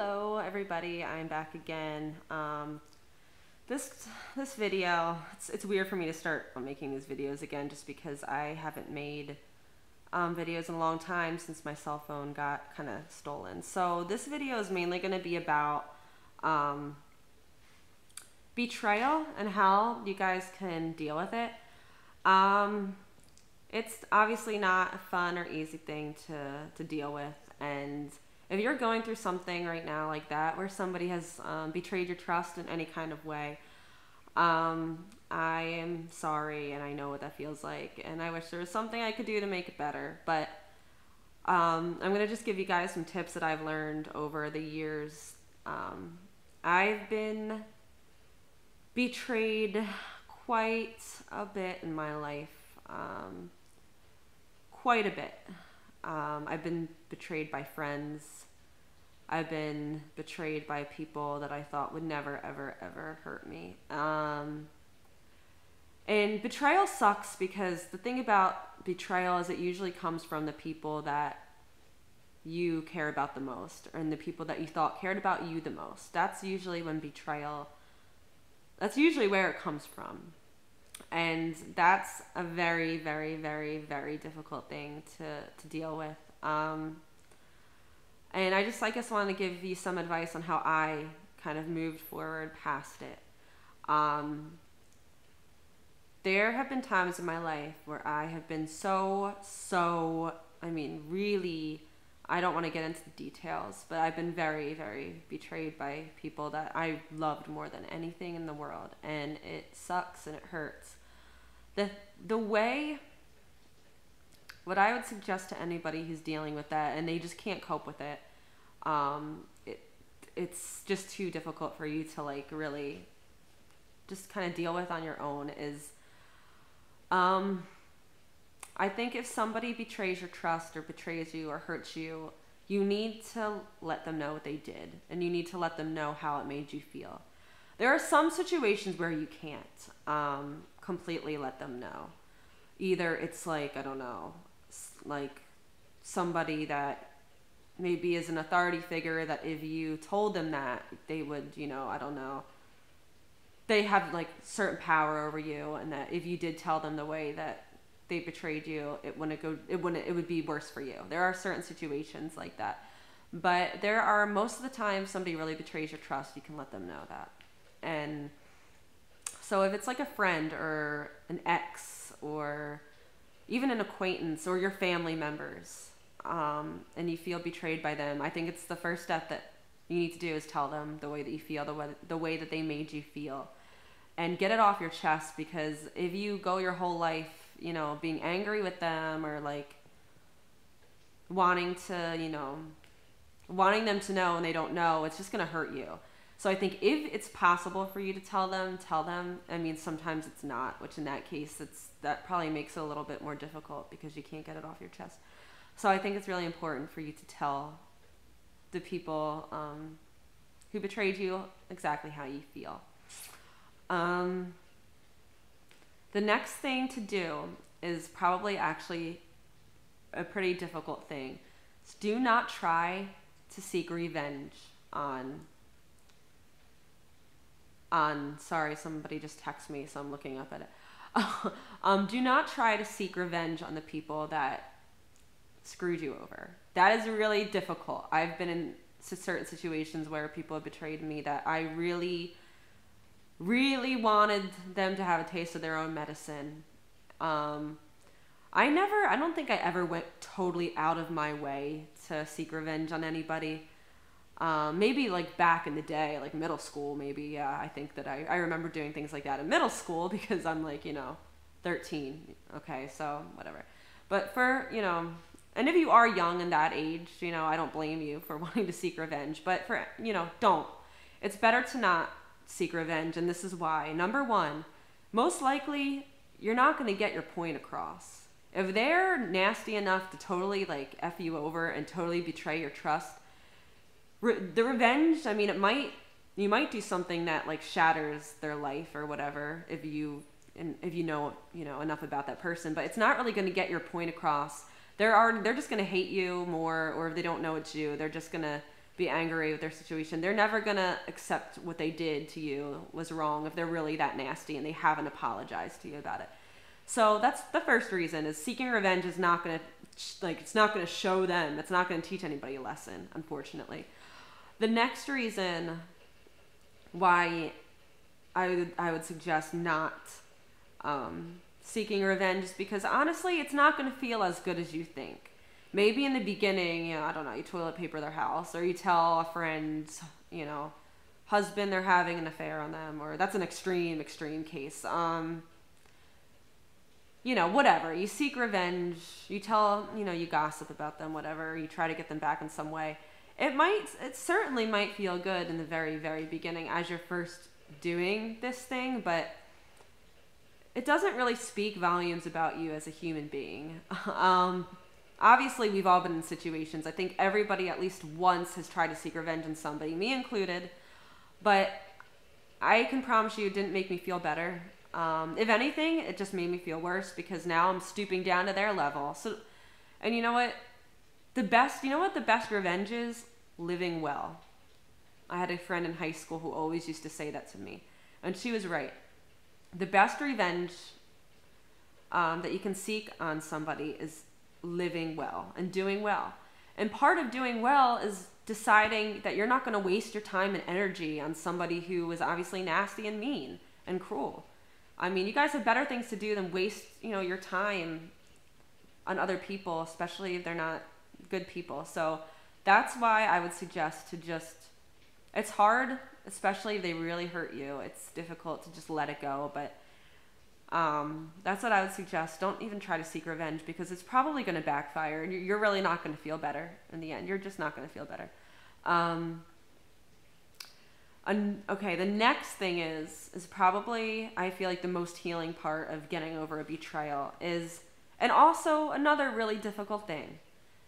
Hello everybody, I'm back again. This video, it's weird for me to start making these videos again just because I haven't made videos in a long time since my cell phone got kind of stolen. So this video is mainly going to be about betrayal and how you guys can deal with it. It's obviously not a fun or easy thing to deal with, and if you're going through something right now like that, where somebody has betrayed your trust in any kind of way, I am sorry, and I know what that feels like, and I wish there was something I could do to make it better. But I'm going to just give you guys some tips that I've learned over the years. I've been betrayed quite a bit in my life. Quite a bit. I've been betrayed by friends. I've been betrayed by people that I thought would never, ever, ever hurt me. And betrayal sucks because the thing about betrayal is it usually comes from the people that you care about the most, and the people that you thought cared about you the most. That's usually when that's usually where it comes from. And that's a very, very, very, very difficult thing to deal with. And I guess wanted to give you some advice on how I kind of moved forward past it. There have been times in my life where I have been really, I don't want to get into the details, but I've been very, very betrayed by people that I loved more than anything in the world. And it sucks and it hurts. What I would suggest to anybody who's dealing with that and they just can't cope with it, it's just too difficult for you to really just kind of deal with on your own is, I think if somebody betrays your trust or betrays you or hurts you, you need to let them know what they did, and you need to let them know how it made you feel. There are some situations where you can't completely let them know. Either it's I don't know, like somebody that maybe is an authority figure that if you told them that, they would, I don't know, they have certain power over you, and that if you did tell them the way that they betrayed you, it would be worse for you. There are certain situations like that. But there are, most of the time, somebody really betrays your trust, you can let them know that. And so if it's like a friend or an ex or even an acquaintance or your family members, and you feel betrayed by them, I think it's the first step that you need to do is tell them the way that you feel, the way that they made you feel, and get it off your chest. Because if you go your whole life, being angry with them or wanting them to know and they don't know, it's just going to hurt you. So I think if it's possible for you to tell them. I mean, sometimes it's not, which in that case, that probably makes it a little bit more difficult because you can't get it off your chest. So I think it's really important for you to tell the people who betrayed you exactly how you feel. The next thing to do is probably actually a pretty difficult thing. So do not try to seek revenge on, sorry, somebody just texted me, so I'm looking up at it. Do not try to seek revenge on the people that screwed you over. That is really difficult. I've been in certain situations where people have betrayed me that I really, really wanted them to have a taste of their own medicine. I don't think I ever went totally out of my way to seek revenge on anybody. Maybe back in the day, middle school, maybe. Yeah, I think that I remember doing things like that in middle school because I'm 13. Okay, so whatever. But for, and if you are young in that age, I don't blame you for wanting to seek revenge. But for, don't. It's better to not seek revenge, and this is why. Number one, most likely you're not going to get your point across. If they're nasty enough to totally F you over and totally betray your trust, the revenge, I mean, you might do something that shatters their life or whatever if you know enough about that person, but it's not really going to get your point across. They're just going to hate you more, or if they don't know it's you, they're just going to be angry with their situation. They're never going to accept what they did to you was wrong if they're really that nasty and they haven't apologized to you about it. So that's the first reason, is seeking revenge is not going to, it's not going to show them. It's not going to teach anybody a lesson, unfortunately. The next reason why I would suggest not seeking revenge is because honestly, it's not going to feel as good as you think. Maybe in the beginning, I don't know, you toilet paper their house, or you tell a friend's, husband they're having an affair on them, or that's an extreme case. Whatever. You seek revenge, you tell, you gossip about them, whatever, you try to get them back in some way. It certainly might feel good in the very, very beginning as you're first doing this thing, but it doesn't really speak volumes about you as a human being. Obviously, we've all been in situations. I think everybody at least once has tried to seek revenge on somebody, me included. But I can promise you it didn't make me feel better. If anything, it just made me feel worse because now I'm stooping down to their level. So, and you know what? The best revenge is? Living well. I had a friend in high school who always used to say that to me. And she was right. The best revenge that you can seek on somebody is living well and doing well. And part of doing well is deciding that you're not going to waste your time and energy on somebody who is obviously nasty and mean and cruel. I mean, you guys have better things to do than waste, your time on other people, especially if they're not good people. So that's why I would suggest to it's hard, especially if they really hurt you. It's difficult to just let it go, but that's what I would suggest. Don't even try to seek revenge because it's probably going to backfire and you're really not going to feel better in the end. You're just not going to feel better. Okay, the next thing is probably, I feel like, the most healing part of getting over a betrayal is, and also another really difficult thing,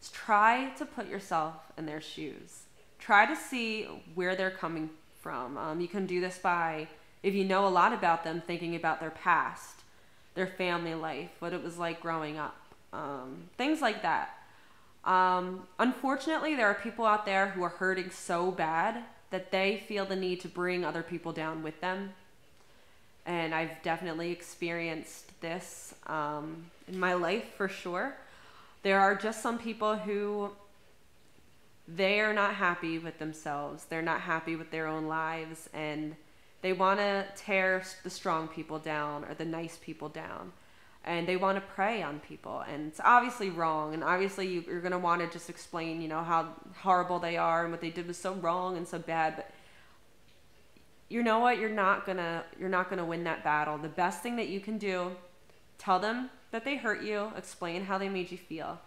is try to put yourself in their shoes. Try to see where they're coming from. You can do this by, if you know a lot about them, thinking about their past, their family life, what it was like growing up, things like that. Unfortunately, there are people out there who are hurting so bad that they feel the need to bring other people down with them. And I've definitely experienced this in my life for sure. There are just some people who they are not happy with themselves. They're not happy with their own lives, and they want to tear the strong people down or the nice people down. And they want to prey on people. And it's obviously wrong. And obviously you're going to want to just explain, how horrible they are and what they did was so wrong and so bad. But you know what? You're not going to win that battle. The best thing that you can do, tell them that they hurt you, explain how they made you feel.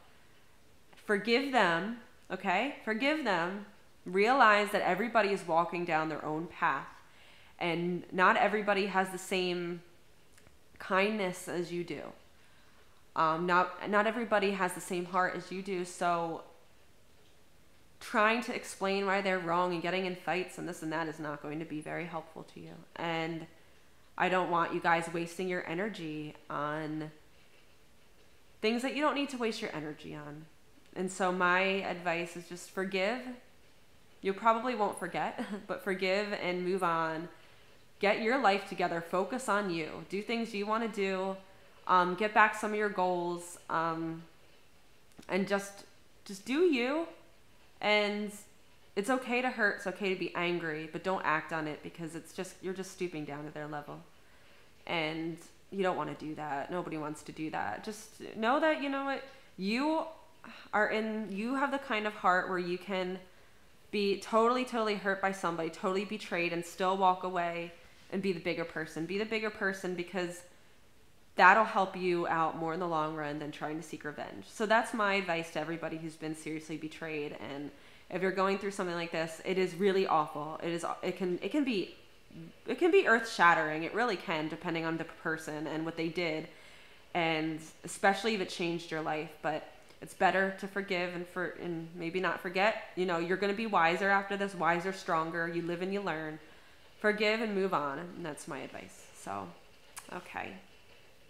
Forgive them, okay? Forgive them. Realize that everybody is walking down their own path. And not everybody has the same kindness as you do. Not everybody has the same heart as you do. So trying to explain why they're wrong and getting in fights and this and that is not going to be very helpful to you. And I don't want you guys wasting your energy on things that you don't need to waste your energy on. And so my advice is just forgive. You probably won't forget, but forgive and move on. Get your life together. Focus on you. Do things you want to do. Get back some of your goals. And just do you. And it's okay to hurt. It's okay to be angry, but don't act on it because you're just stooping down to their level. And you don't want to do that. Nobody wants to do that. Just know that, you have the kind of heart where you can be totally hurt by somebody, totally betrayed, and still walk away and be the bigger person. Be the bigger person because that'll help you out more in the long run than trying to seek revenge. So that's my advice to everybody who's been seriously betrayed. And if you're going through something like this, it is really awful. It can be earth-shattering. It really can, depending on the person and what they did, and especially if it changed your life. But it's better to forgive and maybe not forget. You're going to be wiser after this, wiser, stronger. You live and you learn. Forgive and move on, and that's my advice. So, okay.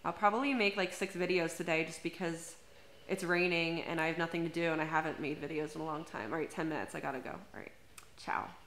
I'll probably make like 6 videos today just because it's raining and I have nothing to do and I haven't made videos in a long time. All right, 10 minutes. I gotta go. All right. Ciao.